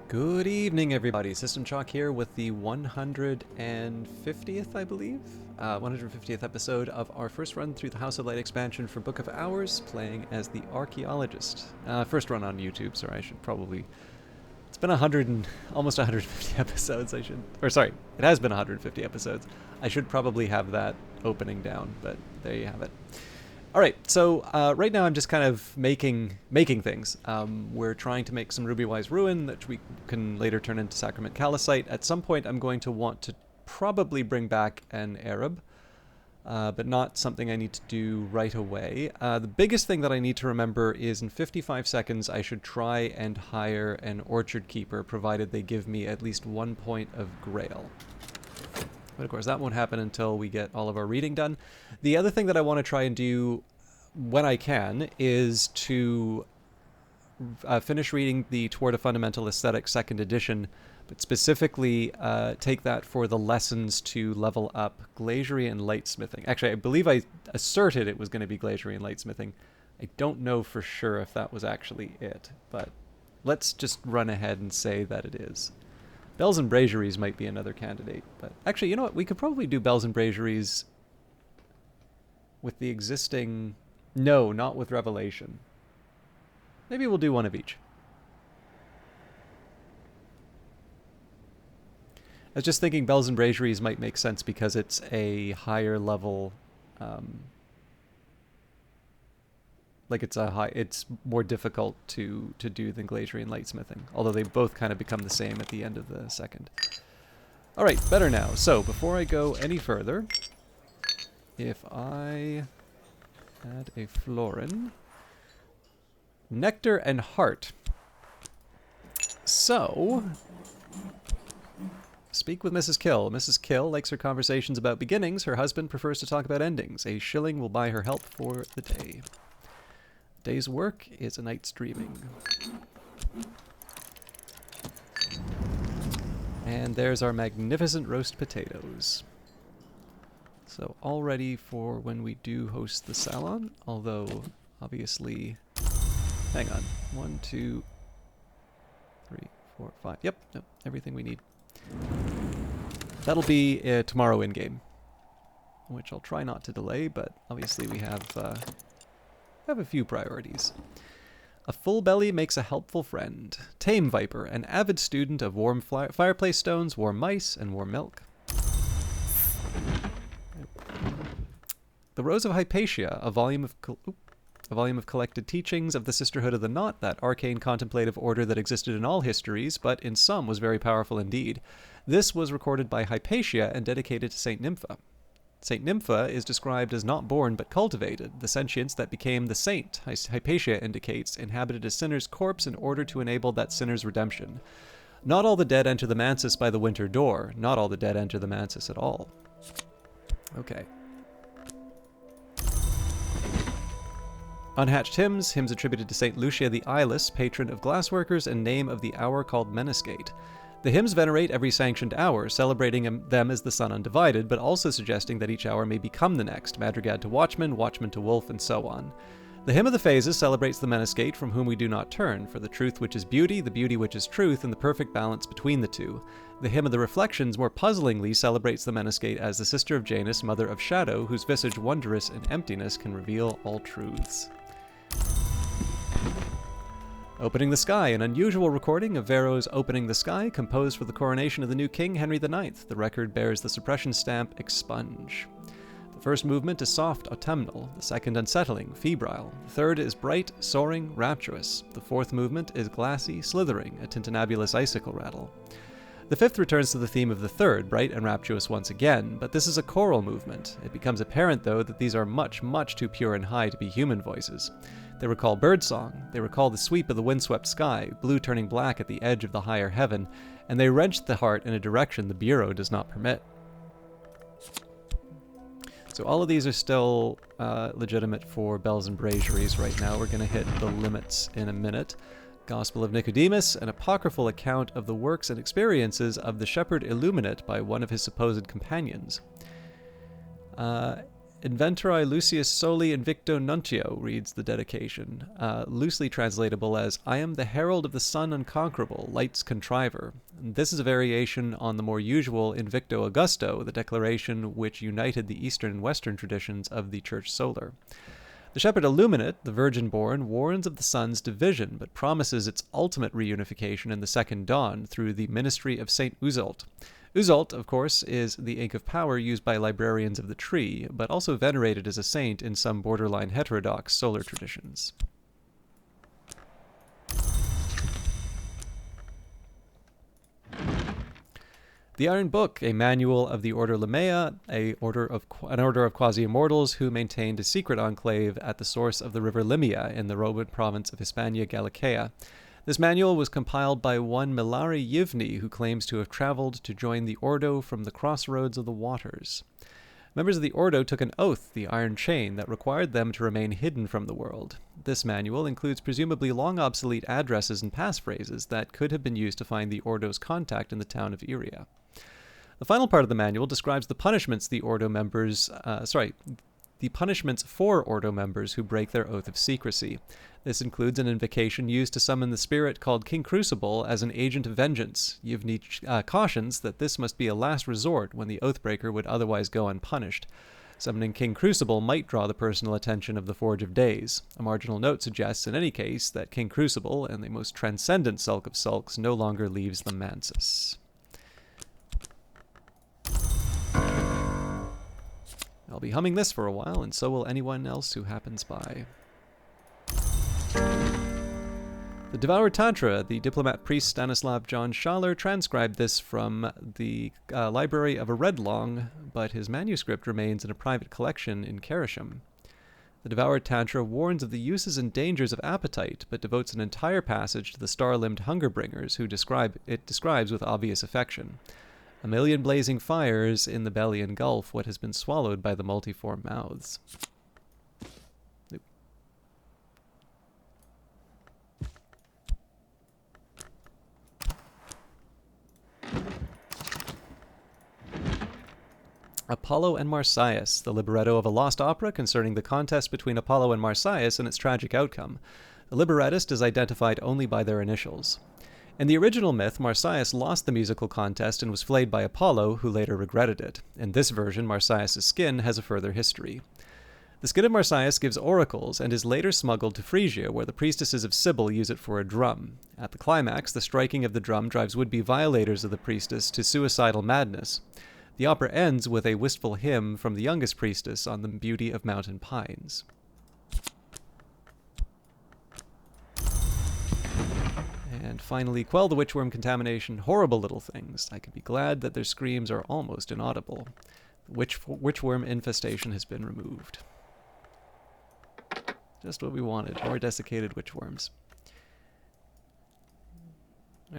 Good evening, everybody. System Chalk here with the 150th, I believe, 150th episode of our first run through the House of Light expansion for Book of Hours, playing as the Archaeologist. First run on YouTube, so I should probably... It's been almost 150 episodes, it has been 150 episodes. I should probably have that opening down, but there you have it. All right, so right now I'm just kind of making things. We're trying to make some Rubywise Ruin that we can later turn into Sacrament Callicite. At some point I'm going to want to probably bring back an Arab, but not something I need to do right away. The biggest thing that I need to remember is in 55 seconds I should try and hire an Orchard Keeper, provided they give me at least 1 point of Grail. But of course, that won't happen until we get all of our reading done. The other thing that I want to try and do when I can is to finish reading the Toward a Fundamental Aesthetic 2nd edition, but specifically take that for the lessons to level up Glaziering and Lightsmithing. Actually, I believe I asserted it was going to be Glaziering and Lightsmithing. I don't know for sure if that was actually it, but let's just run ahead and say that it is. Bells and Braziers might be another candidate, but actually, you know what? We could probably do Bells and Braziers with the existing... No, not with Revelation. Maybe we'll do one of each. I was just thinking Bells and Braziers might make sense because it's a higher level... it's more difficult to do than Glaziering and Lightsmithing, although they both kind of become the same at the end of the second. Alright, better now. So, before I go any further, if I add a Florin, Nectar and Heart. So, speak with Mrs. Kill. Mrs. Kill likes her conversations about beginnings. Her husband prefers to talk about endings. A shilling will buy her help for the day. Day's work is a night's dreaming. And there's our magnificent roast potatoes. So all ready for when we do host the salon, although obviously... Hang on. 1, 2, 3, 4, 5. Yep, everything we need. That'll be tomorrow in-game, which I'll try not to delay, but obviously we have a few priorities. A full belly makes a helpful friend. Tame Viper, an avid student of warm fireplace stones, warm mice, and warm milk. The Rose of Hypatia, a volume of collected teachings of the Sisterhood of the Knot, that arcane contemplative order that existed in all histories, but in some was very powerful indeed. This was recorded by Hypatia and dedicated to Saint Nympha. Saint Nympha is described as not born but cultivated. The sentience that became the saint, Hypatia indicates, inhabited a sinner's corpse in order to enable that sinner's redemption. Not all the dead enter the mansis by the winter door. Not all the dead enter the mansis at all. Okay. Unhatched hymns attributed to Saint Lucia the Eyeless, patron of glassworkers and name of the hour called Meniscate. The hymns venerate every sanctioned hour, celebrating them as the sun undivided, but also suggesting that each hour may become the next, madrigad to watchman, watchman to wolf, and so on. The hymn of the phases celebrates the Meniscate from whom we do not turn, for the truth which is beauty, the beauty which is truth, and the perfect balance between the two. The hymn of the reflections more puzzlingly celebrates the Meniscate as the sister of Janus, mother of shadow, whose visage wondrous in emptiness can reveal all truths. Opening the Sky, an unusual recording of Varro's Opening the Sky, composed for the coronation of the new king, Henry IX. The record bears the suppression stamp Expunge. The first movement is soft, autumnal. The second unsettling, febrile. The third is bright, soaring, rapturous. The fourth movement is glassy, slithering, a tintinnabulous icicle rattle. The fifth returns to the theme of the third, bright and rapturous once again, but this is a choral movement. It becomes apparent, though, that these are much, much too pure and high to be human voices. They recall birdsong, they recall the sweep of the windswept sky, blue turning black at the edge of the higher heaven, and they wrench the heart in a direction the bureau does not permit. So all of these are still legitimate for Bells and Braziers right now. We're going to hit the limits in a minute. Gospel of Nicodemus, an apocryphal account of the works and experiences of the shepherd Illuminate by one of his supposed companions. Inventori Lucius Soli Invicto Nuntio, reads the dedication, loosely translatable as, I am the herald of the sun unconquerable, light's contriver. This is a variation on the more usual Invicto Augusto, the declaration which united the eastern and western traditions of the Church Solar. The Shepherd Illuminate, the Virgin-born, warns of the sun's division, but promises its ultimate reunification in the second dawn through the ministry of Saint Uzalt. Uzalt, of course, is the ink of power used by librarians of the tree, but also venerated as a saint in some borderline heterodox solar traditions. The Iron Book, a manual of the Order Lamea, an order of quasi-immortals who maintained a secret enclave at the source of the river Limia in the Roman province of Hispania Gallicaea. This manual was compiled by one Milari Yivni, who claims to have traveled to join the Ordo from the crossroads of the waters. Members of the Ordo took an oath, the Iron Chain, that required them to remain hidden from the world. This manual includes presumably long obsolete addresses and passphrases that could have been used to find the Ordo's contact in the town of Iria. The final part of the manual describes the punishments the punishments for Ordo members who break their oath of secrecy. This includes an invocation used to summon the spirit called King Crucible as an agent of vengeance. Yevni cautions that this must be a last resort when the oathbreaker would otherwise go unpunished. Summoning King Crucible might draw the personal attention of the Forge of Days. A marginal note suggests, in any case, that King Crucible, and the most transcendent Sulk of Sulks, no longer leaves the Mansus. I'll be humming this for a while, and so will anyone else who happens by. The Devoured Tantra, the diplomat priest Stanislav John Schaller, transcribed this from the library of a Redlong, but his manuscript remains in a private collection in Kerisham. The Devoured Tantra warns of the uses and dangers of appetite, but devotes an entire passage to the star-limbed hunger-bringers, who it describes with obvious affection. A million blazing fires in the belly engulf what has been swallowed by the multiform mouths. Apollo and Marsyas, the libretto of a lost opera concerning the contest between Apollo and Marsyas and its tragic outcome. The librettist is identified only by their initials. In the original myth, Marsyas lost the musical contest and was flayed by Apollo, who later regretted it. In this version, Marsyas' skin has a further history. The skin of Marsyas gives oracles and is later smuggled to Phrygia, where the priestesses of Cybele use it for a drum. At the climax, the striking of the drum drives would-be violators of the priestess to suicidal madness. The opera ends with a wistful hymn from the youngest priestess on the beauty of mountain pines. And finally, quell the witchworm contamination. Horrible little things. I can be glad that their screams are almost inaudible. The witchworm infestation has been removed. Just what we wanted. More desiccated witchworms.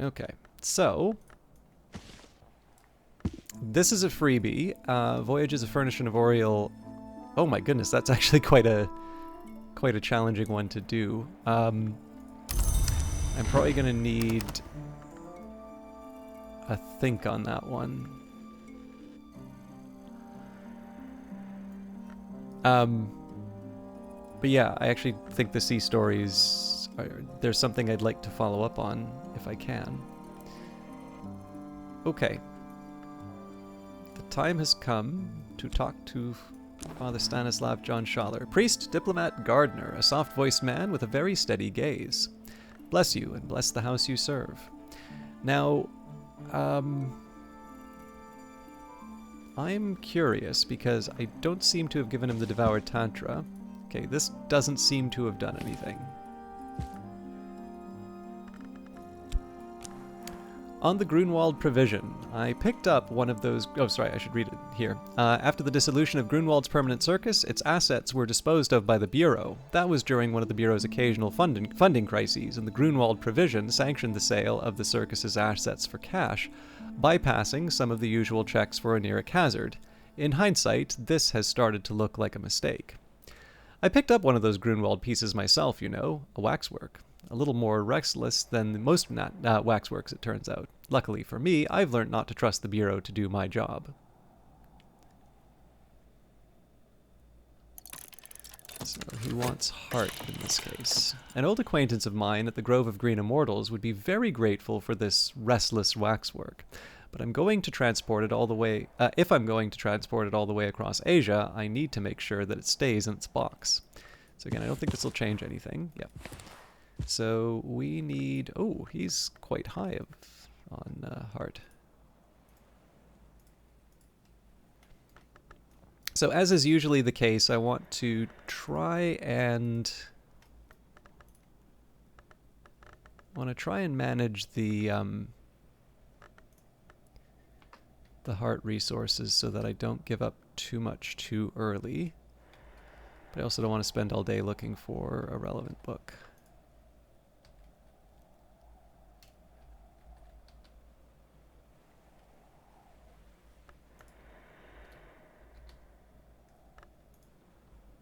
Okay, so this is a freebie. Voyages of Furnish and Ivoriel. Oh my goodness, that's actually quite a challenging one to do. I'm probably going to need a think on that one. But yeah, I actually think the sea stories there's something I'd like to follow up on if I can. Okay. The time has come to talk to Father Stanislav John Schaller, priest, diplomat, gardener, a soft-voiced man with a very steady gaze. Bless you, and bless the house you serve. Now, I'm curious, because I don't seem to have given him the Devoured Tantra. Okay, this doesn't seem to have done anything. On the Grunwald Provision, I picked up one of those... Oh, sorry, I should read it here. After the dissolution of Grunwald's permanent circus, its assets were disposed of by the Bureau. That was during one of the Bureau's occasional funding crises, and the Grunwald Provision sanctioned the sale of the circus's assets for cash, bypassing some of the usual checks for oniric hazard. In hindsight, this has started to look like a mistake. I picked up one of those Grunwald pieces myself, you know, a waxwork. A little more restless than most waxworks, it turns out. Luckily for me, I've learned not to trust the Bureau to do my job. So he wants heart in this case. An old acquaintance of mine at the Grove of Green Immortals would be very grateful for this restless waxwork. But I'm going to transport it all the way... if I'm going to transport it all the way across Asia, I need to make sure that it stays in its box. So again, I don't think this will change anything. Yep. So we need... Oh, he's quite high on heart. So as is usually the case, I want to try and manage the heart resources so that I don't give up too much too early. But I also don't want to spend all day looking for a relevant book.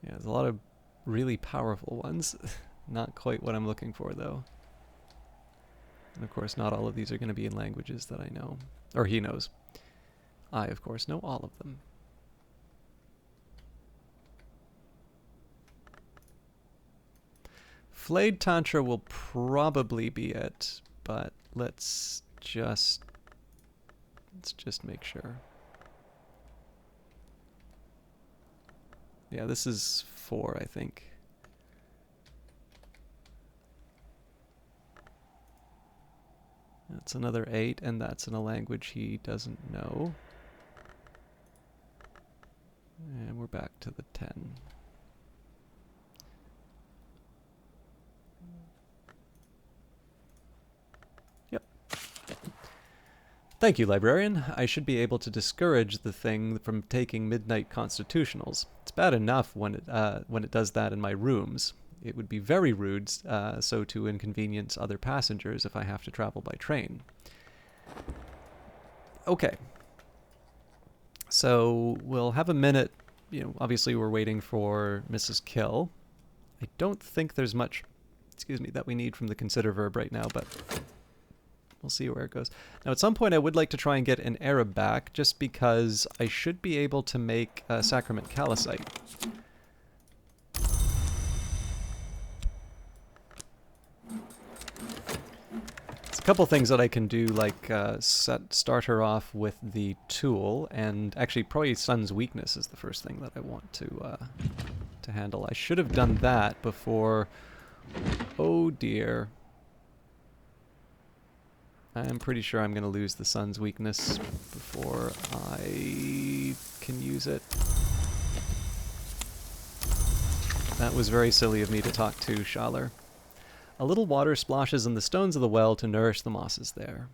Yeah, there's a lot of really powerful ones. Not quite what I'm looking for, though. And of course, not all of these are going to be in languages that I know. Or he knows. I, of course, know all of them. Flayed Tantra will probably be it, but let's just make sure. Yeah, this is 4, I think. That's another 8, and that's in a language he doesn't know. And we're back to the 10. Yep. Thank you, librarian. I should be able to discourage the thing from taking midnight constitutionals. It's bad enough when it does that in my rooms. It would be very rude so to inconvenience other passengers if I have to travel by train. Okay. So we'll have a minute. You know, obviously we're waiting for Mrs. Kill. I don't think there's much, that we need from the consider verb right now, but we'll see where it goes. Now, at some point, I would like to try and get an Arab back, just because I should be able to make sacrament calcite. Couple things that I can do, like start her off with the tool, and actually probably Sun's weakness is the first thing that I want to handle. I should have done that before. Oh dear. I'm pretty sure I'm going to lose the Sun's weakness before I can use it. That was very silly of me to talk to Schaller. A little water splashes in the stones of the well to nourish the mosses there.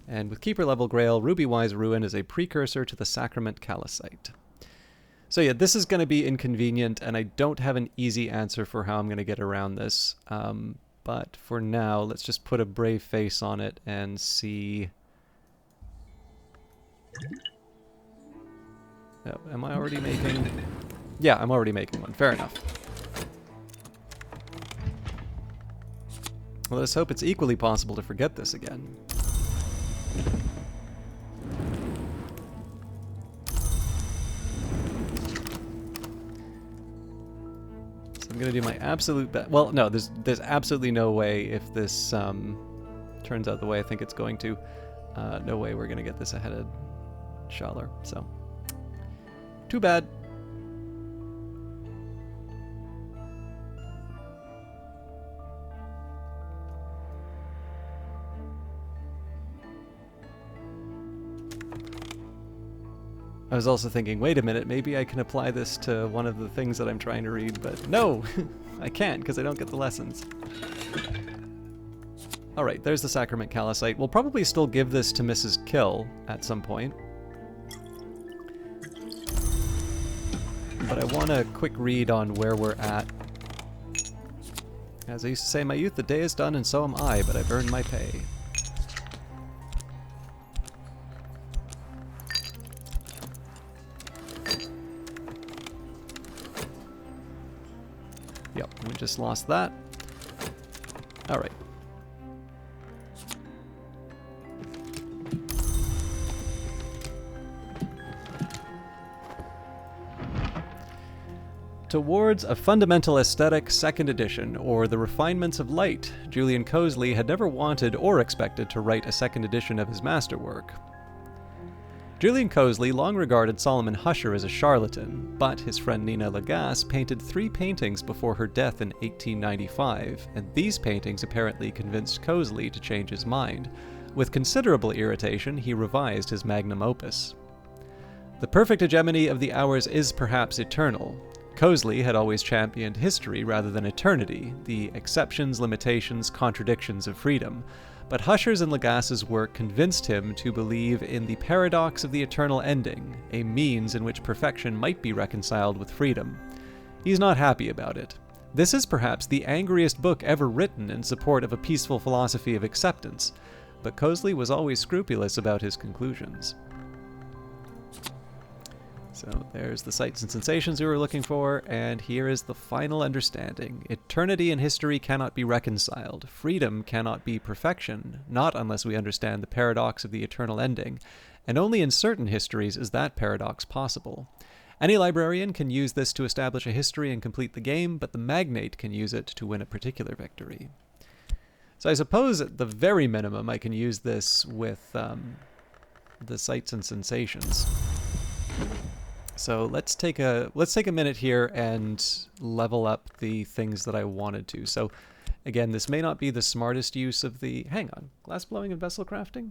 And with Keeper level Grail, Ruby-Wise Ruin is a precursor to the Sacrament Calcite. So yeah, this is going to be inconvenient, and I don't have an easy answer for how I'm going to get around this. But for now, let's just put a brave face on it and see... Oh, am I already making... Yeah, I'm already making one. Fair enough. Well, let's hope it's equally possible to forget this again. So I'm going to do my absolute best. Well, no, there's absolutely no way if this turns out the way I think it's going to. No way we're going to get this ahead of Schaller, so... Too bad. I was also thinking, wait a minute, maybe I can apply this to one of the things that I'm trying to read, but no! I can't, because I don't get the lessons. Alright, there's the Sacrament Calcite. We'll probably still give this to Mrs. Kill at some point. But I want a quick read on where we're at. As I used to say in my youth, the day is done and so am I, but I've earned my pay. Yep, we just lost that. Alright. Towards a Fundamental Aesthetic 2nd edition, or The Refinements of Light, Julian Cosley had never wanted or expected to write a 2nd edition of his masterwork. Julian Cosley long regarded Solomon Huscher as a charlatan, but his friend Nina Lagasse painted 3 paintings before her death in 1895, and these paintings apparently convinced Cosley to change his mind. With considerable irritation, he revised his magnum opus. The perfect hegemony of the hours is perhaps eternal. Cosley had always championed history rather than eternity, the exceptions, limitations, contradictions of freedom. But Huscher's and Lagasse's work convinced him to believe in the paradox of the eternal ending, a means in which perfection might be reconciled with freedom. He's not happy about it. This is perhaps the angriest book ever written in support of a peaceful philosophy of acceptance, but Cosley was always scrupulous about his conclusions. So there's the sights and sensations we were looking for, and here is the final understanding. Eternity and history cannot be reconciled. Freedom cannot be perfection, not unless we understand the paradox of the eternal ending, and only in certain histories is that paradox possible. Any librarian can use this to establish a history and complete the game, but the magnate can use it to win a particular victory. So I suppose at the very minimum I can use this with the sights and sensations. So let's take a minute here and level up the things that I wanted to. So again, this may not be the smartest use of the... Hang on. Glass blowing and vessel crafting?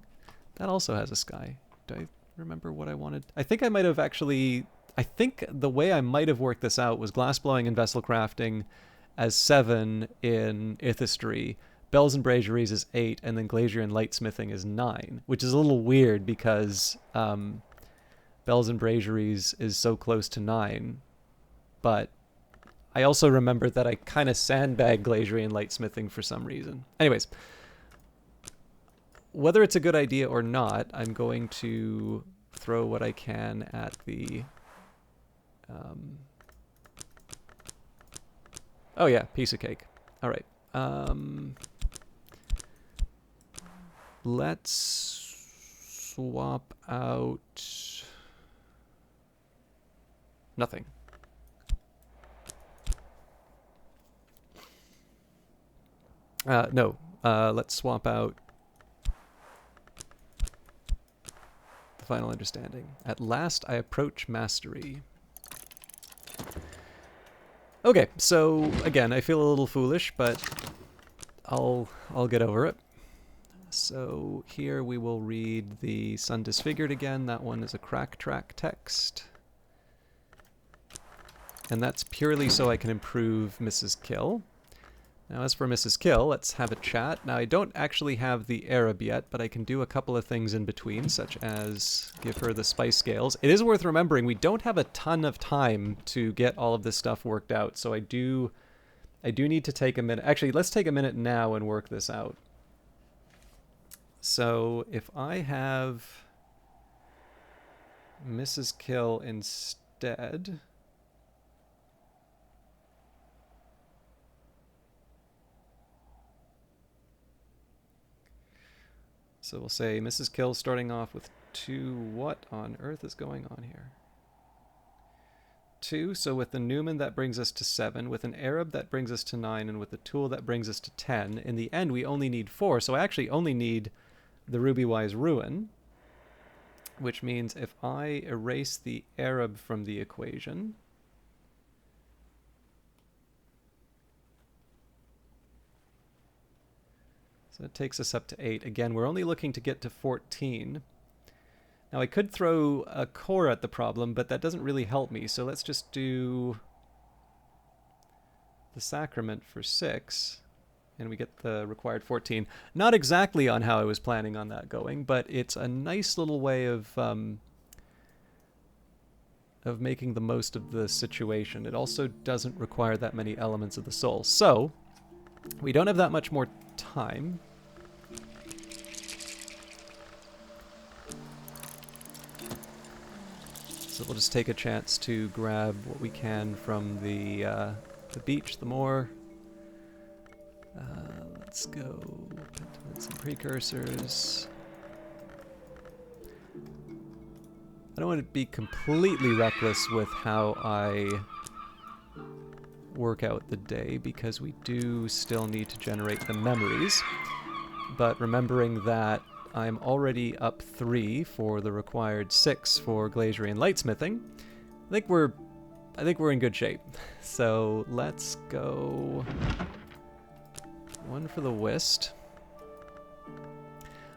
That also has a sky. Do I remember what I wanted? I think I might have actually... I think the way I might have worked this out was glass blowing and vessel crafting as 7 in Ithistry, bells and braziers is 8, and then glazier and lightsmithing is 9, which is a little weird because... bells and braziers is so close to 9, but I also remember that I kind of sandbagged glazier and lightsmithing for some reason. Anyways, whether it's a good idea or not, I'm going to throw what I can at the... Oh yeah, piece of cake. All right. Let's swap out... Nothing. No. Let's swap out the final understanding. At last I approach mastery. Okay, so again, I feel a little foolish, but I'll get over it. So here we will read the Sun Disfigured again. That one is a crack track text. And that's purely so I can improve Mrs. Kill. Now as for Mrs. Kill, let's have a chat. Now I don't actually have the Arab yet, but I can do a couple of things in between, such as give her the spice scales. It is worth remembering we don't have a ton of time to get all of this stuff worked out, so I do need to take a minute. Actually, let's take a minute now and work this out. So if I have Mrs. Kill instead... So we'll say Mrs. Kill starting off with 2. What on earth is going on here? 2. So with the Newman, that brings us to 7. With an Arab, that brings us to 9. And with the Tool, that brings us to 10. In the end, we only need 4. So I actually only need the Ruby Wise Ruin, which means if I erase the Arab from the equation... So it takes us up to 8. Again, we're only looking to get to 14. Now I could throw a core at the problem, but that doesn't really help me. So let's just do the Sacrament for 6, and we get the required 14. Not exactly on how I was planning on that going, but it's a nice little way of making the most of the situation. It also doesn't require that many elements of the soul. So we don't have that much more time. So we'll just take a chance to grab what we can from the beach, the moor. Let's go put some precursors. I don't want to be completely reckless with how I work out the day because we do still need to generate the memories. But remembering that I'm already up 3 for the required 6 for glaziering and lightsmithing, I think we're in good shape. So let's go 1 for the whist.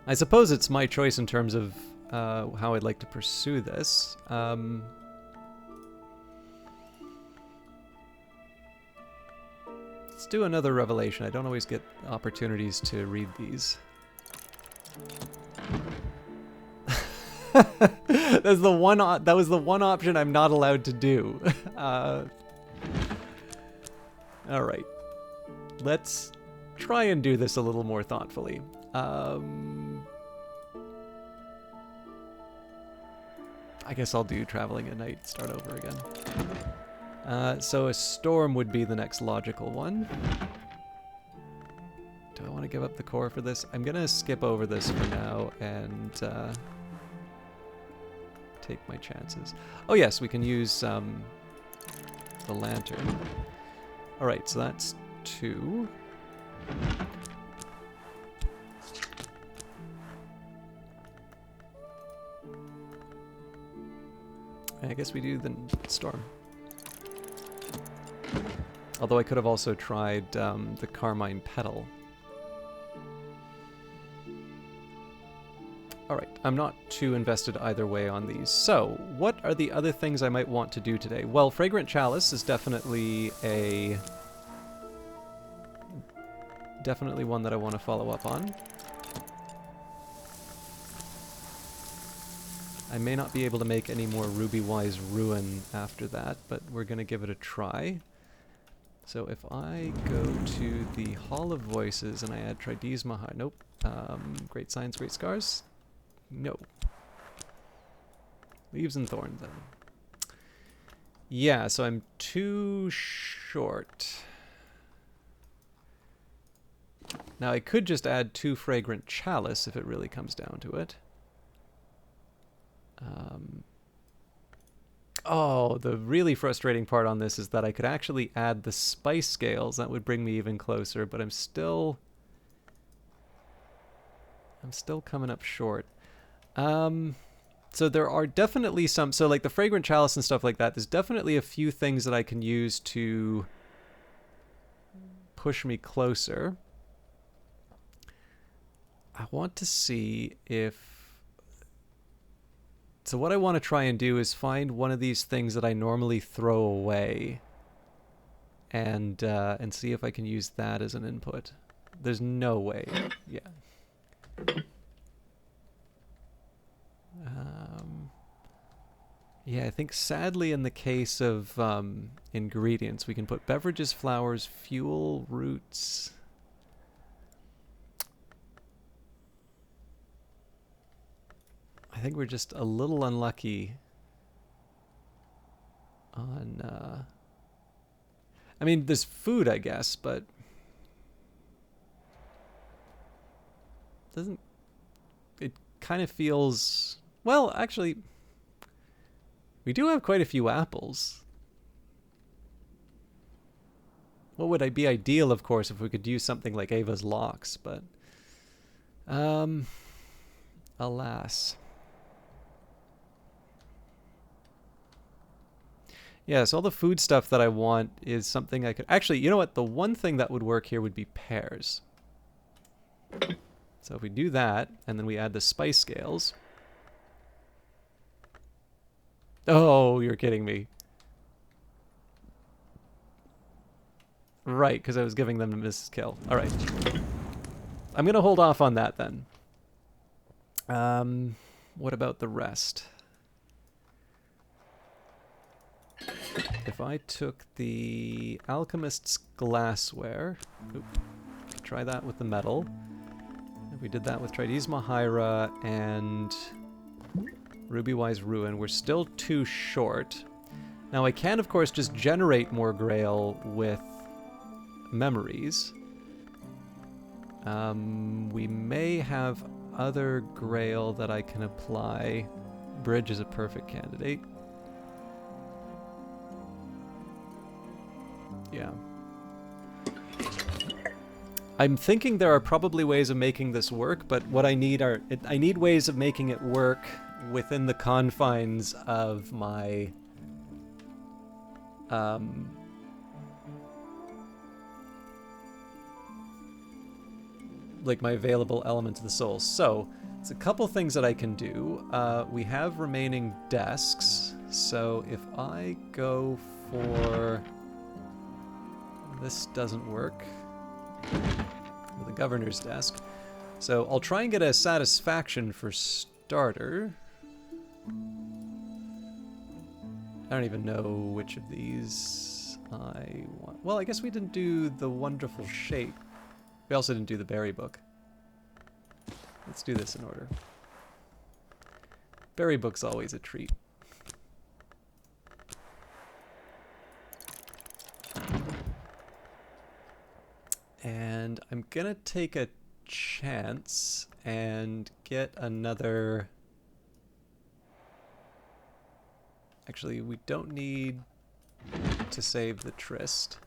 I suppose it's my choice in terms of how I'd like to pursue this. Let's do another revelation. I don't always get opportunities to read these. That was the one option I'm not allowed to do. Alright. Let's try and do this a little more thoughtfully. I guess I'll do traveling at night, start over again. So a storm would be the next logical one. Do I want to give up the core for this? I'm going to skip over this for now and take my chances. Oh yes, we can use the lantern. Alright, so that's 2. I guess we do the storm. Although I could have also tried the carmine petal. Alright, I'm not too invested either way on these. So, what are the other things I might want to do today? Well, Fragrant Chalice is definitely one that I want to follow up on. I may not be able to make any more Ruby-wise Ruin after that, but we're going to give it a try. So if I go to the Hall of Voices and I add Tridesma High... Nope. Great Signs, Great Scars? No. Leaves and Thorns, then. Yeah, so I'm too short. Now I could just add 2 Fragrant Chalice if it really comes down to it. Oh, the really frustrating part on this is that I could actually add the spice scales. That would bring me even closer, but I'm still coming up short. So there are definitely some, so like the Fragrant Chalice and stuff like that, there's definitely a few things that I can use to push me closer. I want to see if... So what I want to try and do is find one of these things that I normally throw away and see if I can use that as an input. There's no way. Yeah. Yeah, I think sadly in the case of ingredients, we can put beverages, flowers, fuel, roots... I think we're just a little unlucky on... I mean, there's food, I guess, but... Doesn't... It kind of feels... Well, actually... We do have quite a few apples. What would be ideal, of course, if we could use something like Ava's Locks, but... Alas... Yeah, so all the food stuff that I want is something I could... Actually, you know what? The one thing that would work here would be pears. So if we do that, and then we add the spice scales... Oh, you're kidding me. Right, because I was giving them a miskill. Alright. I'm going to hold off on that then. What about the rest? If I took the Alchemist's Glassware, try that with the metal. If we did that with Tridesma Hyra and Ruby-wise Ruin, we're still too short. Now I can, of course, just generate more Grail with memories. We may have other Grail that I can apply. Bridge is a perfect candidate. Yeah. I'm thinking there are probably ways of making this work, but what I need are... I need ways of making it work within the confines of my... like my available elements of the soul. So, it's a couple things that I can do. We have remaining desks, so if I go for... This doesn't work. The governor's desk. So I'll try and get a satisfaction for starter. I don't even know which of these I want. Well, I guess we didn't do the wonderful shape. We also didn't do the berry book. Let's do this in order. Berry book's always a treat. And I'm gonna take a chance and get another... Actually, we don't need to save the tryst.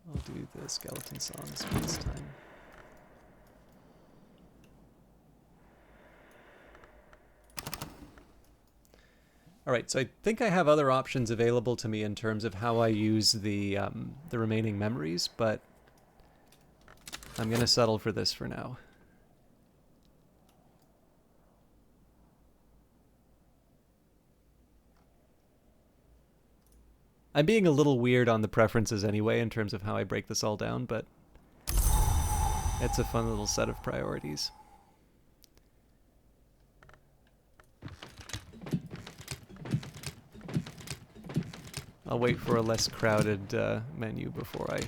I'll do the skeleton songs for this time. Alright, so I think I have other options available to me in terms of how I use the remaining memories, but I'm going to settle for this for now. I'm being a little weird on the preferences anyway in terms of how I break this all down, but it's a fun little set of priorities. I'll wait for a less crowded menu before I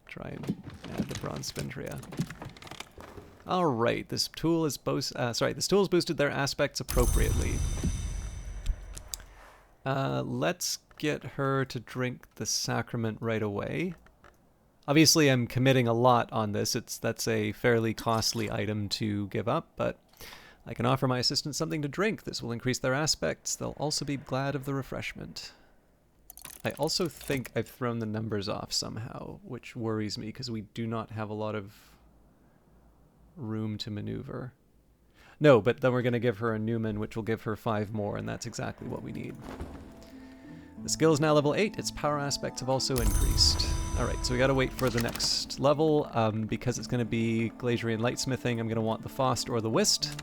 try and add the bronze spindria. All right, this tool is this tool's boosted their aspects appropriately. Let's get her to drink the sacrament right away. Obviously, I'm committing a lot on this. That's a fairly costly item to give up, but I can offer my assistants something to drink. This will increase their aspects. They'll also be glad of the refreshment. I also think I've thrown the numbers off somehow, which worries me because we do not have a lot of room to maneuver. No, but then we're going to give her a Newman, which will give her 5 more, and that's exactly what we need. The skill is now level 8. Its power aspects have also increased. Alright, so we got to wait for the next level. Because it's going to be Glazierian Lightsmithing, I'm going to want the Faust or the Whist.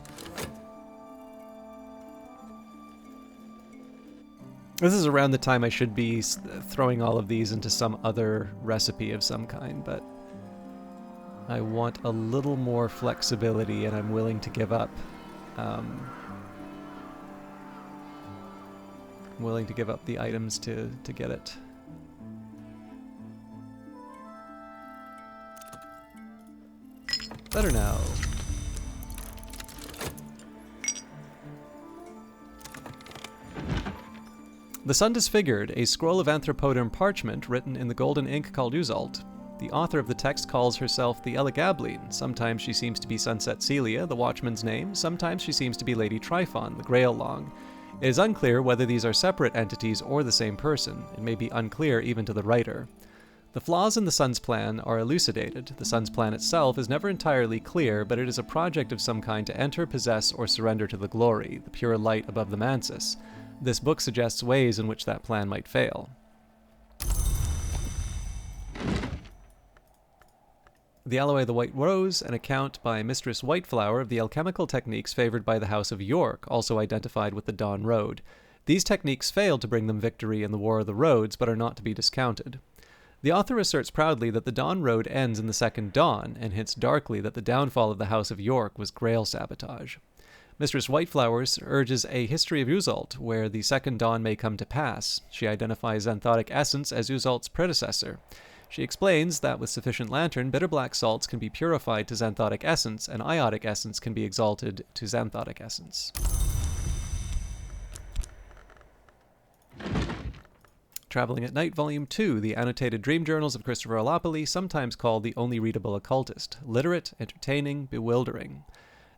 This is around the time I should be throwing all of these into some other recipe of some kind, but I want a little more flexibility, and I'm willing to give up. I'm willing to give up the items to get it. Better now. The Sun Disfigured, a scroll of anthropoderm parchment written in the golden ink called Uzalt. The author of the text calls herself the Elegabline. Sometimes she seems to be Sunset Celia, the Watchman's name. Sometimes she seems to be Lady Tryphon, the Grail Long. It is unclear whether these are separate entities or the same person. It may be unclear even to the writer. The flaws in the Sun's plan are elucidated. The Sun's plan itself is never entirely clear, but it is a project of some kind to enter, possess, or surrender to the glory, the pure light above the Mansus. This book suggests ways in which that plan might fail. The Alloy of the White Rose, an account by Mistress Whiteflower of the alchemical techniques favored by the House of York, also identified with the Dawn Road. These techniques failed to bring them victory in the War of the Roads, but are not to be discounted. The author asserts proudly that the Dawn Road ends in the Second Dawn, and hints darkly that the downfall of the House of York was Grail sabotage. Mistress Whiteflowers urges a history of Uzalt, where the Second Dawn may come to pass. She identifies xanthotic essence as Uzalt's predecessor. She explains that with sufficient lantern, bitter black salts can be purified to xanthotic essence, and iotic essence can be exalted to xanthotic essence. Traveling at Night, Volume 2, the annotated dream journals of Christopher Alopoli, sometimes called the only readable occultist. Literate, entertaining, bewildering.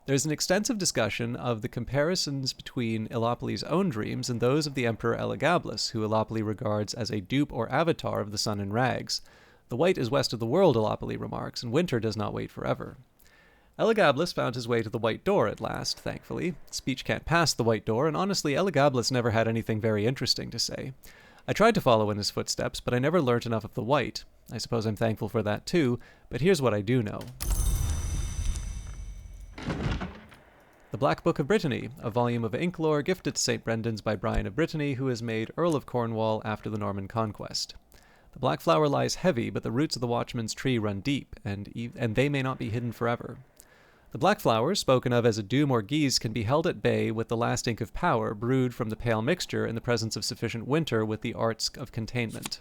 There's an extensive discussion of the comparisons between Elopoli's own dreams and those of the Emperor Elagabalus, who Elopoli regards as a dupe or avatar of the sun in rags. The white is west of the world, Elopoli remarks, and winter does not wait forever. Elagabalus found his way to the White Door at last, thankfully. Speech can't pass the White Door, and honestly, Elagabalus never had anything very interesting to say. I tried to follow in his footsteps, but I never learnt enough of the White. I suppose I'm thankful for that too, but here's what I do know. The Black Book of Brittany, a volume of ink lore gifted to St. Brendan's by Brian of Brittany, who was made Earl of Cornwall after the Norman conquest. The black flower lies heavy, but the roots of the watchman's tree run deep, and they may not be hidden forever. The black flower, spoken of as a doom or guise, can be held at bay with the last ink of power, brewed from the pale mixture in the presence of sufficient winter with the arts of containment.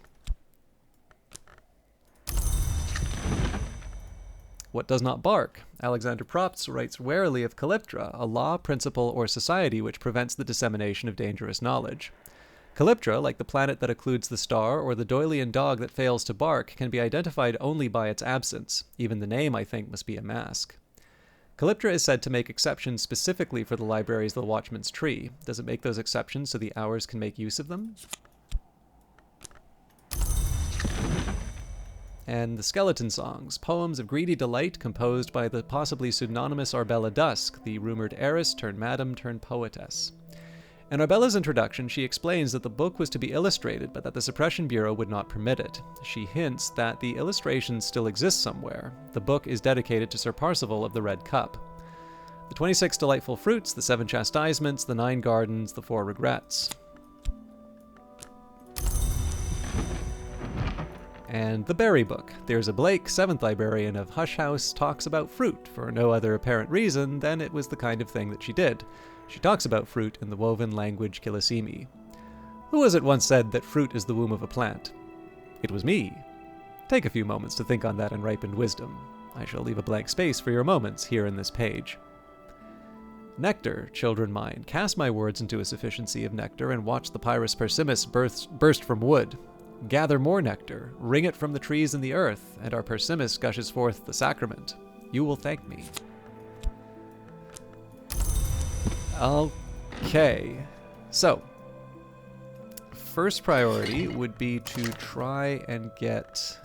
What does not bark? Alexander Propst writes warily of Calyptra, a law, principle, or society which prevents the dissemination of dangerous knowledge. Calyptra, like the planet that occludes the star or the Doylean dog that fails to bark, can be identified only by its absence. Even the name, I think, must be a mask. Calyptra is said to make exceptions specifically for the libraries of the Watchman's Tree. Does it make those exceptions so the Hours can make use of them? And the Skeleton Songs, poems of greedy delight composed by the possibly pseudonymous Arbella Dusk, the rumored heiress turned madam turned poetess. In Arbella's introduction, she explains that the book was to be illustrated, but that the Suppression Bureau would not permit it. She hints that the illustrations still exist somewhere. The book is dedicated to Sir Parzival of the Red Cup. The 26 delightful fruits, the 7 chastisements, the 9 gardens, the 4 regrets. And the Berry Book. Thyrza Blake, 7th librarian of Hush House, talks about fruit for no other apparent reason than it was the kind of thing that she did. She talks about fruit in the woven language Killisimi. Who was it once said that fruit is the womb of a plant? It was me. Take a few moments to think on that and ripened wisdom. I shall leave a blank space for your moments here in this page. Nectar, children mine, cast my words into a sufficiency of nectar and watch the Pyrus persimmon burst from wood. Gather more nectar, wring it from the trees and the earth, and our persimmon gushes forth the sacrament. You will thank me. Okay, so first priority would be to try and get...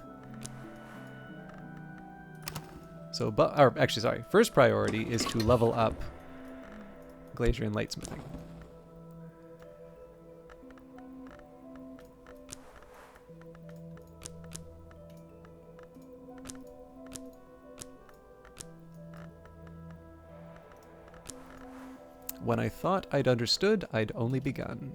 first priority is to level up Glacier Lightsmithing. When I thought I'd understood, I'd only begun.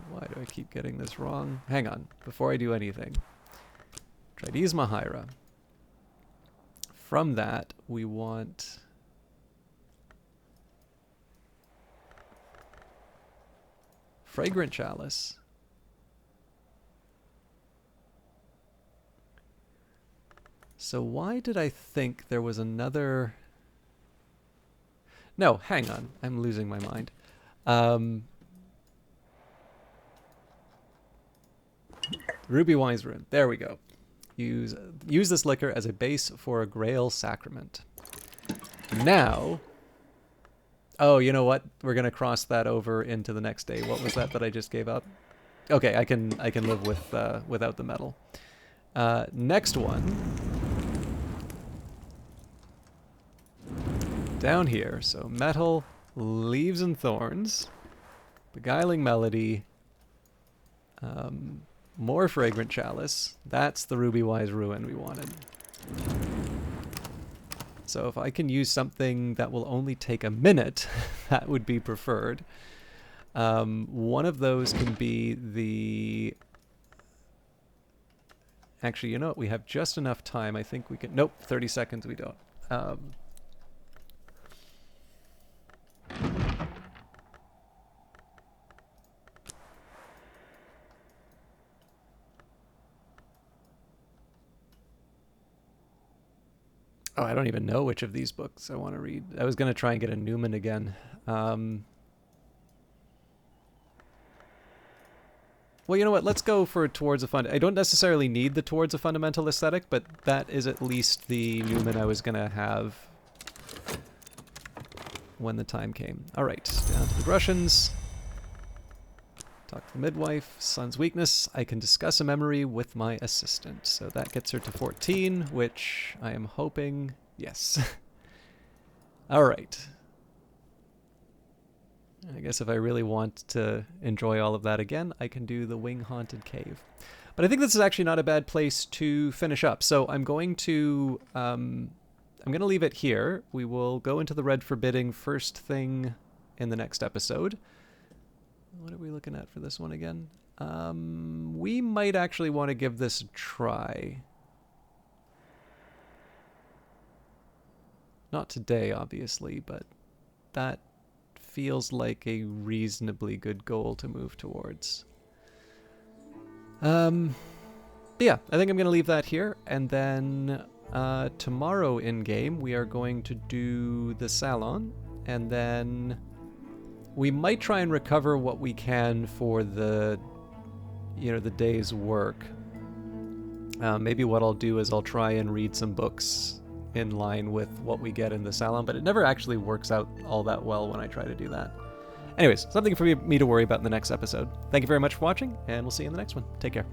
Why do I keep getting this wrong? Hang on, before I do anything. Trides Mahaira. From that, we want... Fragrant Chalice. So why did I think there was another... No, hang on. I'm losing my mind. Ruby Wise Rune. There we go. Use this liquor as a base for a Grail sacrament. Now... Oh, you know what? We're gonna cross that over into the next day. What was that I just gave up? Okay, I can live with without the metal. Next one. Down here. So metal, leaves and thorns, beguiling melody, more fragrant chalice. That's the Ruby Wise Ruin we wanted. So if I can use something that will only take a minute, that would be preferred. One of those can be the... Actually, you know what? We have just enough time. I think we can... Nope, 30 seconds we don't. Oh, I don't even know which of these books I want to read. I was going to try and get a Newman again. Well, you know what? Let's go for Towards a Fund. I don't necessarily need the Towards a Fundamental Aesthetic, but that is at least the Newman I was going to have when the time came. All right, down to the Russians. Talk to the midwife. Son's weakness. I can discuss a memory with my assistant. So that gets her to 14, which I am hoping... Yes. All right. I guess if I really want to enjoy all of that again, I can do the Wing-Haunted Cave. But I think this is actually not a bad place to finish up. So I'm going to leave it here. We will go into the Red Forbidding first thing in the next episode. What are we looking at for this one again? We might actually want to give this a try. Not today, obviously, but that feels like a reasonably good goal to move towards. But yeah, I think I'm going to leave that here, and then tomorrow in-game we are going to do the Salon, and then we might try and recover what we can for the, the day's work. Maybe what I'll do is I'll try and read some books in line with what we get in the Salon, but it never actually works out all that well when I try to do that. Anyways, something for me to worry about in the next episode. Thank you very much for watching, and we'll see you in the next one. Take care.